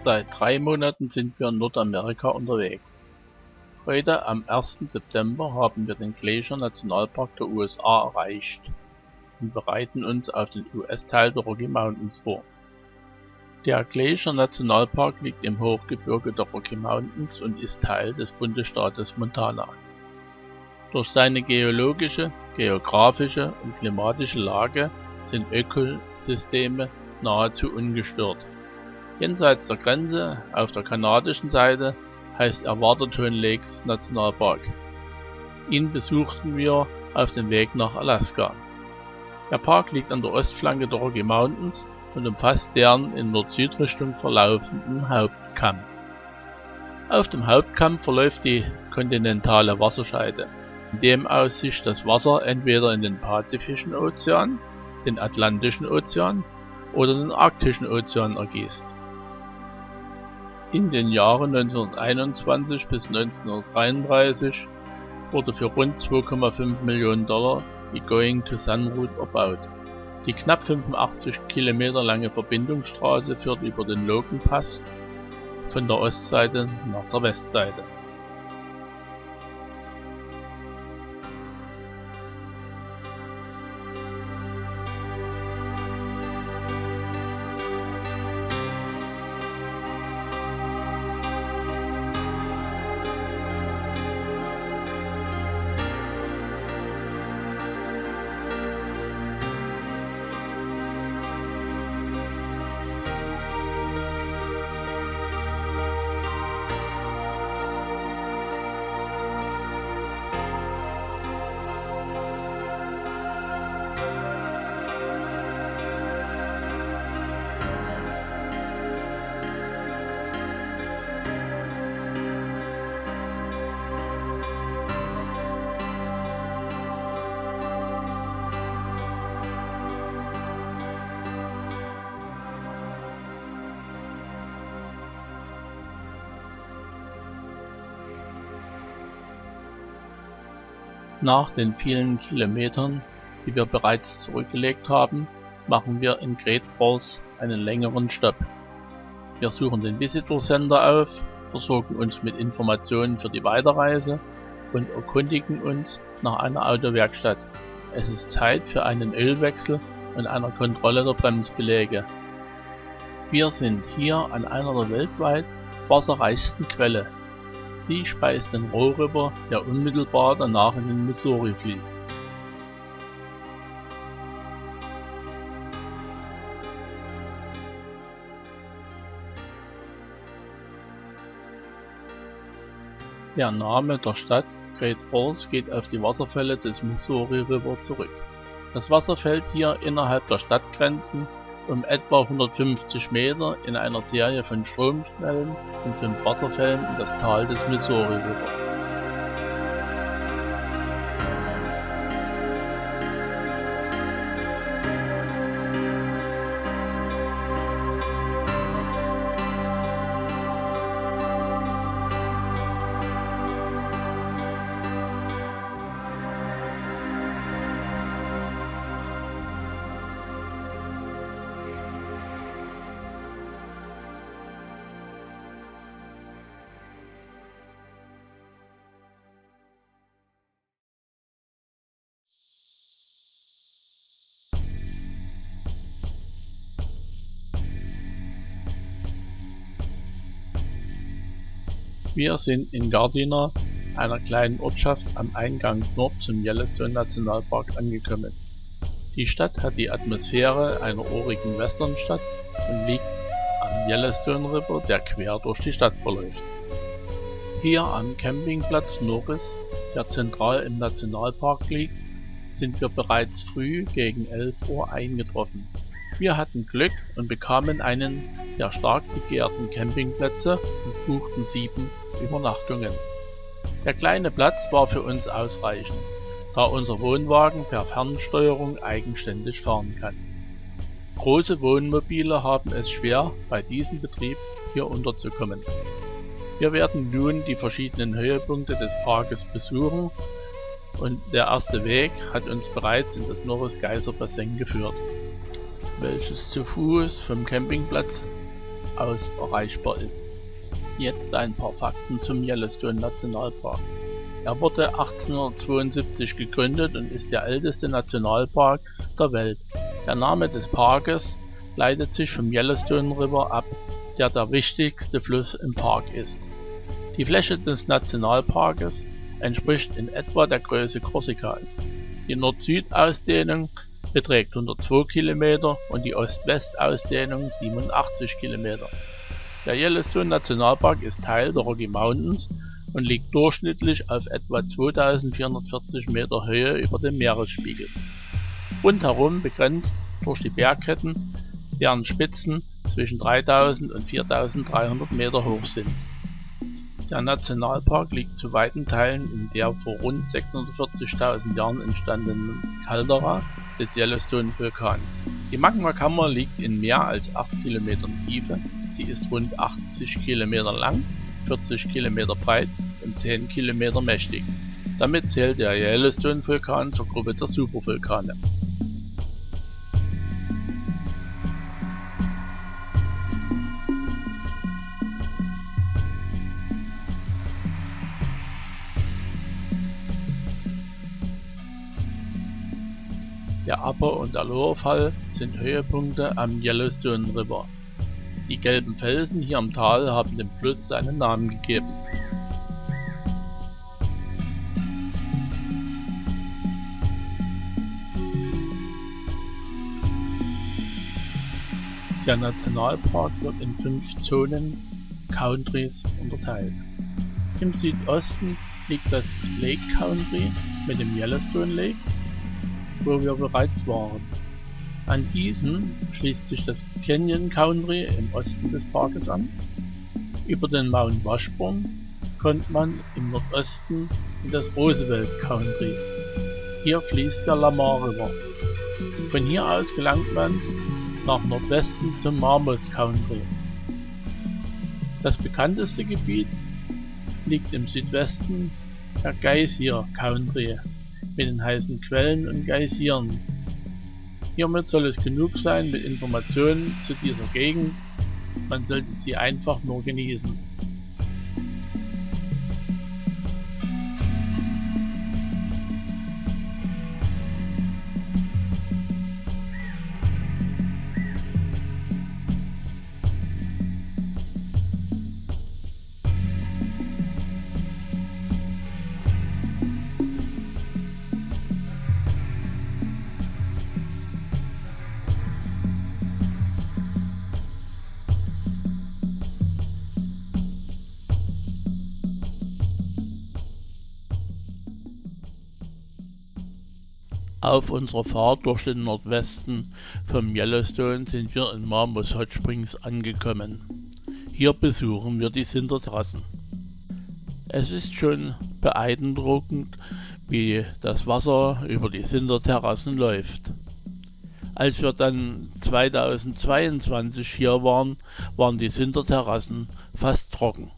Seit 3 Monaten sind wir in Nordamerika unterwegs. Heute, am 1. September, haben wir den Glacier-Nationalpark der USA erreicht und bereiten uns auf den US-Teil der Rocky Mountains vor. Der Glacier-Nationalpark liegt im Hochgebirge der Rocky Mountains und ist Teil des Bundesstaates Montana. Durch seine geologische, geografische und klimatische Lage sind Ökosysteme nahezu ungestört. Jenseits der Grenze, auf der kanadischen Seite, heißt er Waterton Lakes Nationalpark. Ihn besuchten wir auf dem Weg nach Alaska. Der Park liegt an der Ostflanke der Rocky Mountains und umfasst deren in Nord-Süd-Richtung verlaufenden Hauptkamm. Auf dem Hauptkamm verläuft die kontinentale Wasserscheide, von dem aus sich das Wasser entweder in den Pazifischen Ozean, den Atlantischen Ozean oder den Arktischen Ozean ergießt. In den Jahren 1921 bis 1933 wurde für rund 2,5 Millionen $ die Going to Sun Route erbaut. Die knapp 85 Kilometer lange Verbindungsstraße führt über den Logan Pass von der Ostseite nach der Westseite. Nach den vielen Kilometern, die wir bereits zurückgelegt haben, machen wir in Great Falls einen längeren Stopp. Wir suchen den Visitor Center auf, versorgen uns mit Informationen für die Weiterreise und erkundigen uns nach einer Autowerkstatt. Es ist Zeit für einen Ölwechsel und einer Kontrolle der Bremsbeläge. Wir sind hier an einer der weltweit wasserreichsten Quelle. Sie speist den Roe River, der unmittelbar danach in den Missouri fließt. Der Name der Stadt Great Falls geht auf die Wasserfälle des Missouri River zurück. Das Wasser fällt hier innerhalb der Stadtgrenzen um etwa 150 Meter in einer Serie von Stromschnellen und 5 Wasserfällen in das Tal des Missouri Rivers. Wir sind in Gardiner, einer kleinen Ortschaft am Eingang Nord zum Yellowstone Nationalpark, angekommen. Die Stadt hat die Atmosphäre einer urigen Westernstadt und liegt am Yellowstone River, der quer durch die Stadt verläuft. Hier am Campingplatz Norris, der zentral im Nationalpark liegt, sind wir bereits früh gegen 11 Uhr eingetroffen. Wir hatten Glück und bekamen einen der stark begehrten Campingplätze und buchten 7 Übernachtungen. Der kleine Platz war für uns ausreichend, da unser Wohnwagen per Fernsteuerung eigenständig fahren kann. Große Wohnmobile haben es schwer, bei diesem Betrieb hier unterzukommen. Wir werden nun die verschiedenen Höhepunkte des Parkes besuchen und der erste Weg hat uns bereits in das Norris Geyser Bassin geführt, welches zu Fuß vom Campingplatz aus erreichbar ist. Jetzt ein paar Fakten zum Yellowstone Nationalpark. Er wurde 1872 gegründet und ist der älteste Nationalpark der Welt. Der Name des Parkes leitet sich vom Yellowstone River ab, der wichtigste Fluss im Park ist. Die Fläche des Nationalparkes entspricht in etwa der Größe Korsikas. Die Nord-Süd-Ausdehnung beträgt 102 km und die Ost-West-Ausdehnung 87 km. Der Yellowstone Nationalpark ist Teil der Rocky Mountains und liegt durchschnittlich auf etwa 2440 Meter Höhe über dem Meeresspiegel. Rundherum begrenzt durch die Bergketten, deren Spitzen zwischen 3000 und 4300 Meter hoch sind. Der Nationalpark liegt zu weiten Teilen in der vor rund 640.000 Jahren entstandenen Caldera des Yellowstone-Vulkans. Die Magmakammer liegt in mehr als 8 Kilometern Tiefe. Sie ist rund 80 Kilometer lang, 40 Kilometer breit und 10 Kilometer mächtig. Damit zählt der Yellowstone-Vulkan zur Gruppe der Supervulkane. Der Upper und der Lower Fall sind Höhepunkte am Yellowstone River. Die gelben Felsen hier im Tal haben dem Fluss seinen Namen gegeben. Der Nationalpark wird in 5 Zonen, Countries, unterteilt. Im Südosten liegt das Lake Country mit dem Yellowstone Lake, wo wir bereits waren. An diesen schließt sich das Canyon Country im Osten des Parkes an. Über den Mount Washburn kommt man im Nordosten in das Roosevelt Country. Hier fließt der Lamar River. Von hier aus gelangt man nach Nordwesten zum Marmos Country. Das bekannteste Gebiet liegt im Südwesten der Geysir Country mit den heißen Quellen und Geysiren. Hiermit soll es genug sein mit Informationen zu dieser Gegend, man sollte sie einfach nur genießen. Auf unserer Fahrt durch den Nordwesten vom Yellowstone sind wir in Marmos Hot Springs angekommen. Hier besuchen wir die Sinterterrassen. Es ist schon beeindruckend, wie das Wasser über die Sinterterrassen läuft. Als wir dann 2022 hier waren, waren die Sinterterrassen fast trocken.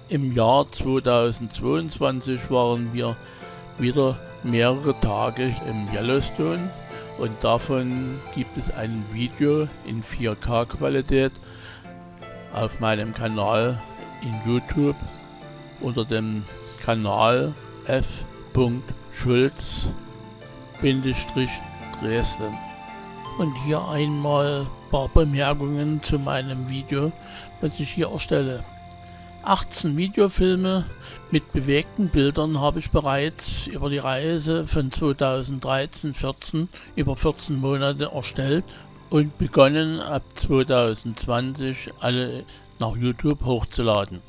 Im Jahr 2022 waren wir wieder mehrere Tage im Yellowstone und davon gibt es ein Video in 4K-Qualität auf meinem Kanal in YouTube unter dem Kanal f.schulz-dresden. Und hier einmal ein paar Bemerkungen zu meinem Video, was ich hier erstelle. 18 Videofilme mit bewegten Bildern habe ich bereits über die Reise von 2013-14 über 14 Monate erstellt und begonnen ab 2020 alle nach YouTube hochzuladen.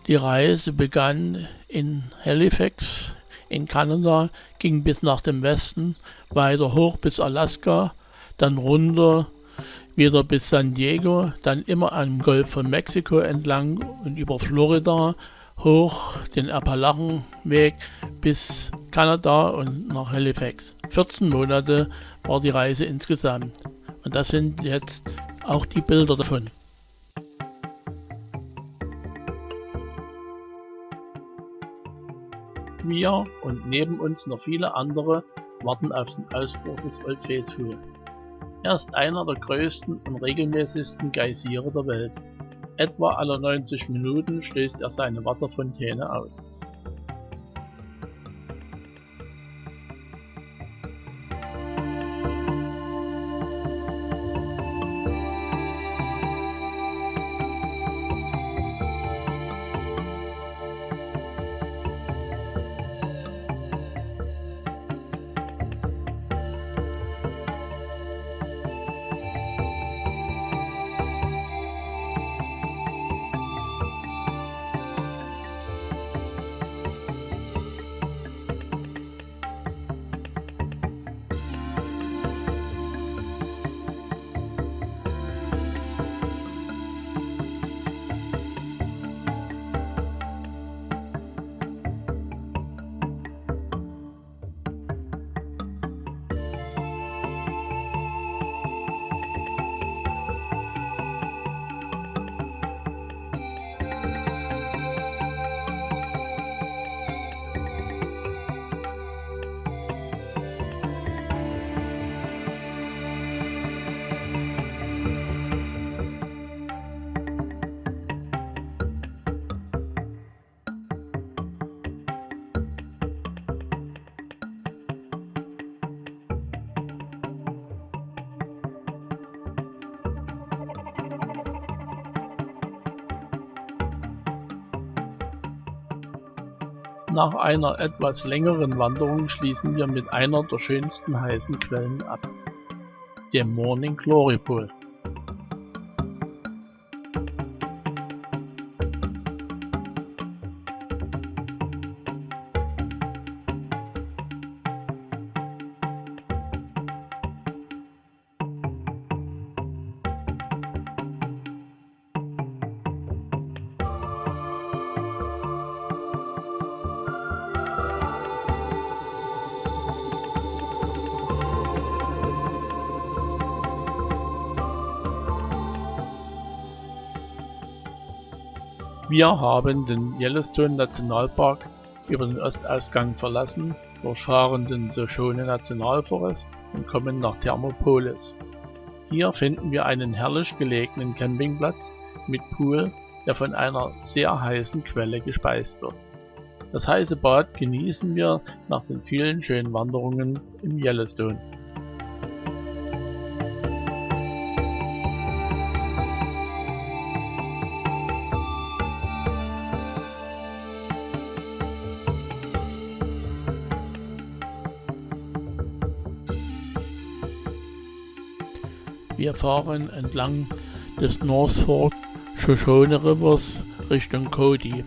Die Reise begann in Halifax in Kanada, ging bis nach dem Westen, weiter hoch bis Alaska, dann runter wieder bis San Diego, dann immer am Golf von Mexiko entlang und über Florida hoch den Appalachenweg bis Kanada und nach Halifax. 14 Monate war die Reise insgesamt und das sind jetzt auch die Bilder davon. Wir und neben uns noch viele andere warten auf den Ausbruch des Old Faithful. Er ist einer der größten und regelmäßigsten Geysire der Welt. Etwa alle 90 Minuten stößt er seine Wasserfontäne aus. Nach einer etwas längeren Wanderung schließen wir mit einer der schönsten heißen Quellen ab, dem Morning Glory Pool. Wir haben den Yellowstone Nationalpark über den Ostausgang verlassen, durchfahren den Shoshone National Forest und kommen nach Thermopolis. Hier finden wir einen herrlich gelegenen Campingplatz mit Pool, der von einer sehr heißen Quelle gespeist wird. Das heiße Bad genießen wir nach den vielen schönen Wanderungen im Yellowstone. Wir fahren entlang des North Fork Shoshone Rivers Richtung Cody.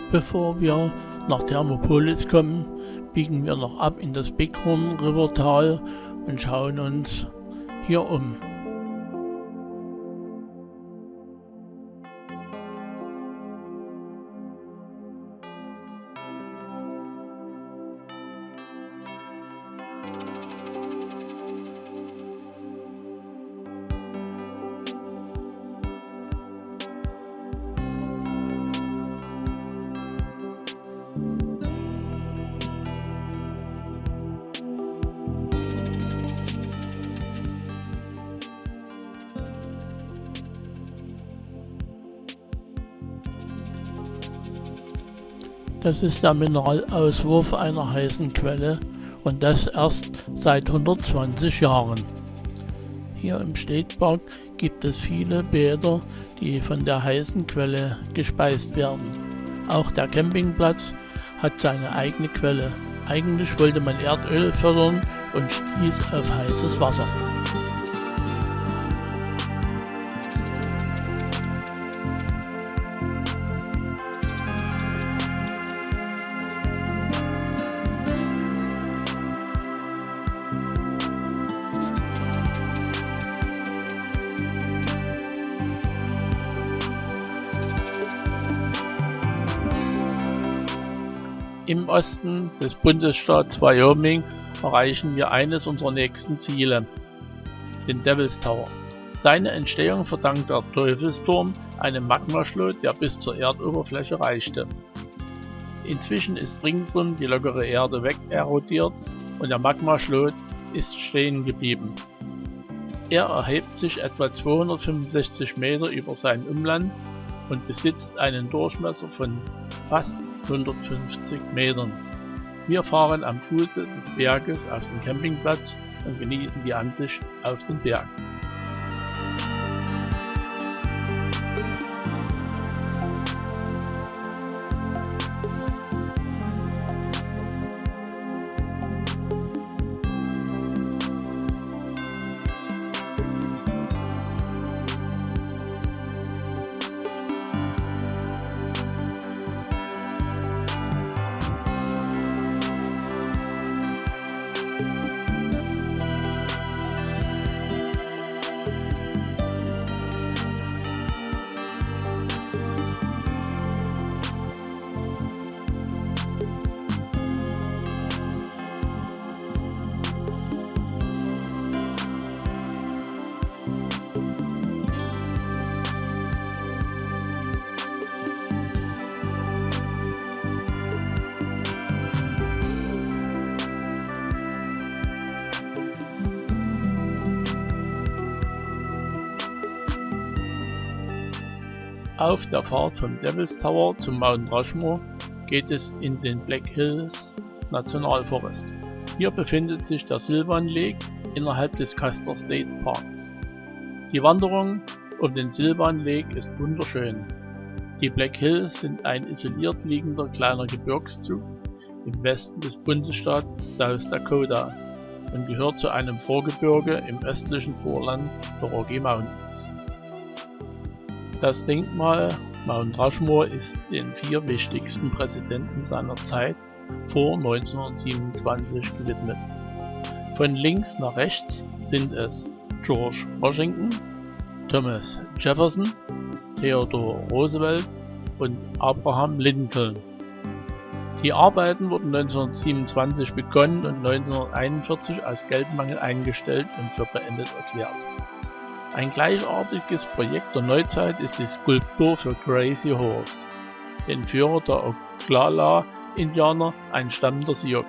Bevor wir nach Thermopolis kommen, biegen wir noch ab in das Bighorn River Tal und schauen uns hier um. Das ist der Mineralauswurf einer heißen Quelle und das erst seit 120 Jahren. Hier im State Park gibt es viele Bäder, die von der heißen Quelle gespeist werden. Auch der Campingplatz hat seine eigene Quelle. Eigentlich wollte man Erdöl fördern und stieß auf heißes Wasser. Im Osten des Bundesstaats Wyoming erreichen wir eines unserer nächsten Ziele, den Devil's Tower. Seine Entstehung verdankt der Teufelsturm einem Magmaschlot, der bis zur Erdoberfläche reichte. Inzwischen ist ringsum die lockere Erde wegerodiert und der Magmaschlot ist stehen geblieben. Er erhebt sich etwa 265 Meter über sein Umland und besitzt einen Durchmesser von fast 150 Metern. Wir fahren am Fuße des Berges auf den Campingplatz und genießen die Ansicht auf den Berg. Auf der Fahrt vom Devil's Tower zum Mount Rushmore geht es in den Black Hills Nationalforest. Hier befindet sich der Sylvan Lake innerhalb des Custer State Parks. Die Wanderung um den Sylvan Lake ist wunderschön. Die Black Hills sind ein isoliert liegender kleiner Gebirgszug im Westen des Bundesstaats South Dakota und gehört zu einem Vorgebirge im östlichen Vorland der Rocky Mountains. Das Denkmal Mount Rushmore ist den 4 wichtigsten Präsidenten seiner Zeit vor 1927 gewidmet. Von links nach rechts sind es George Washington, Thomas Jefferson, Theodore Roosevelt und Abraham Lincoln. Die Arbeiten wurden 1927 begonnen und 1941 aus Geldmangel eingestellt und für beendet erklärt. Ein gleichartiges Projekt der Neuzeit ist die Skulptur für Crazy Horse, den Führer der Oglala-Indianer, ein Stamm der Sioux.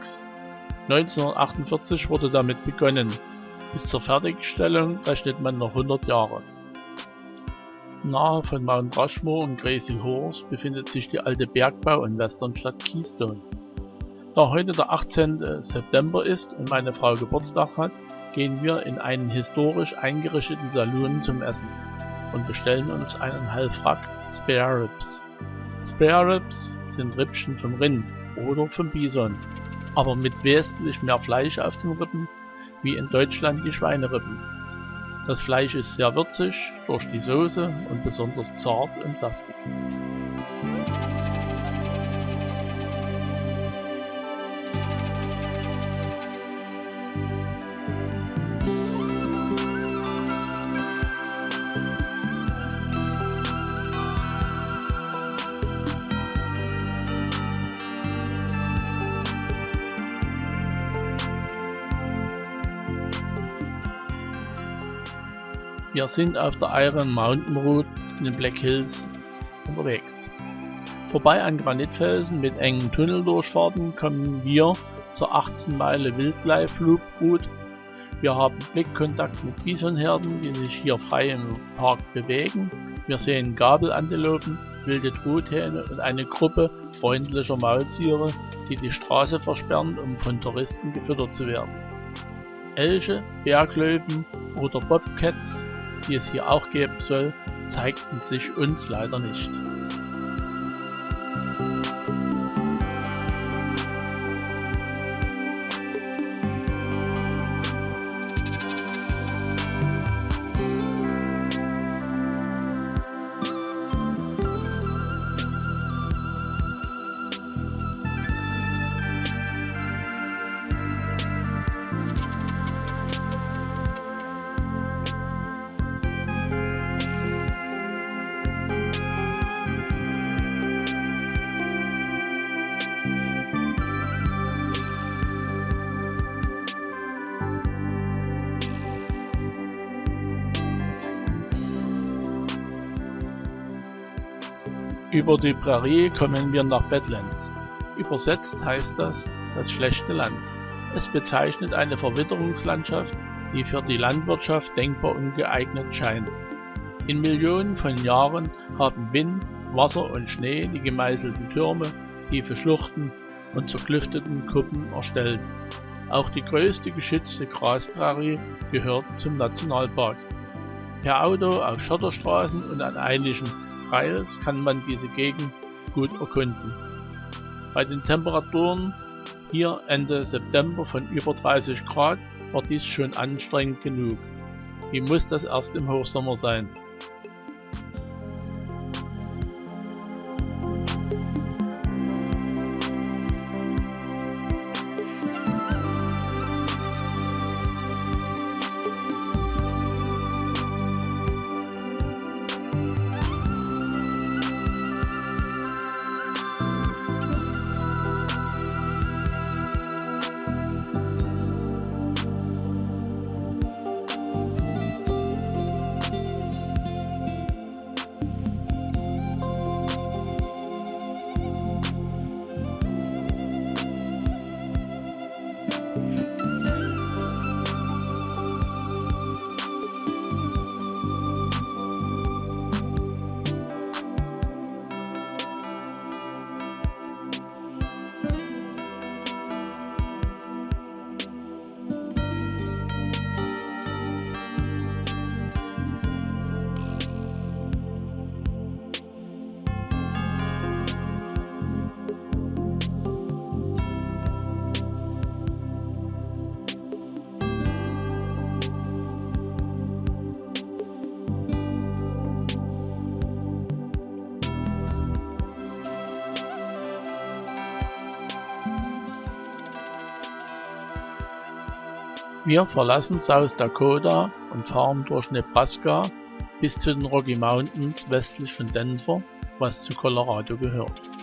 1948 wurde damit begonnen. Bis zur Fertigstellung rechnet man noch 100 Jahre. Nahe von Mount Rushmore und Crazy Horse befindet sich die alte Bergbau- und Westernstadt Keystone. Da heute der 18. September ist und meine Frau Geburtstag hat, gehen wir in einen historisch eingerichteten Saloon zum Essen und bestellen uns einen Halfrack Spare Ribs. Spare Ribs sind Rippchen vom Rind oder vom Bison, aber mit wesentlich mehr Fleisch auf den Rippen wie in Deutschland die Schweinerippen. Das Fleisch ist sehr würzig durch die Soße und besonders zart und saftig. Wir sind auf der Iron Mountain Route in den Black Hills unterwegs. Vorbei an Granitfelsen mit engen Tunneldurchfahrten kommen wir zur 18 Meile Wildlife Loop Route. Wir haben Blickkontakt mit Bisonherden, die sich hier frei im Park bewegen. Wir sehen Gabelantilopen, wilde Truthähne und eine Gruppe freundlicher Maultiere, die die Straße versperren, um von Touristen gefüttert zu werden. Elche, Berglöwen oder Bobcats, die es hier auch geben soll, zeigten sich uns leider nicht. Über die Prärie kommen wir nach Badlands. Übersetzt heißt das schlechte Land. Es bezeichnet eine Verwitterungslandschaft, die für die Landwirtschaft denkbar ungeeignet scheint. In Millionen von Jahren haben Wind, Wasser und Schnee die gemeißelten Türme, tiefe Schluchten und zerklüfteten Kuppen erstellt. Auch die größte geschützte Grasprärie gehört zum Nationalpark. Per Auto auf Schotterstraßen und an einigen Trails kann man diese Gegend gut erkunden. Bei den Temperaturen hier Ende September von über 30 Grad war dies schon anstrengend genug. Wie muss das erst im Hochsommer sein? Wir verlassen South Dakota und fahren durch Nebraska bis zu den Rocky Mountains westlich von Denver, was zu Colorado gehört.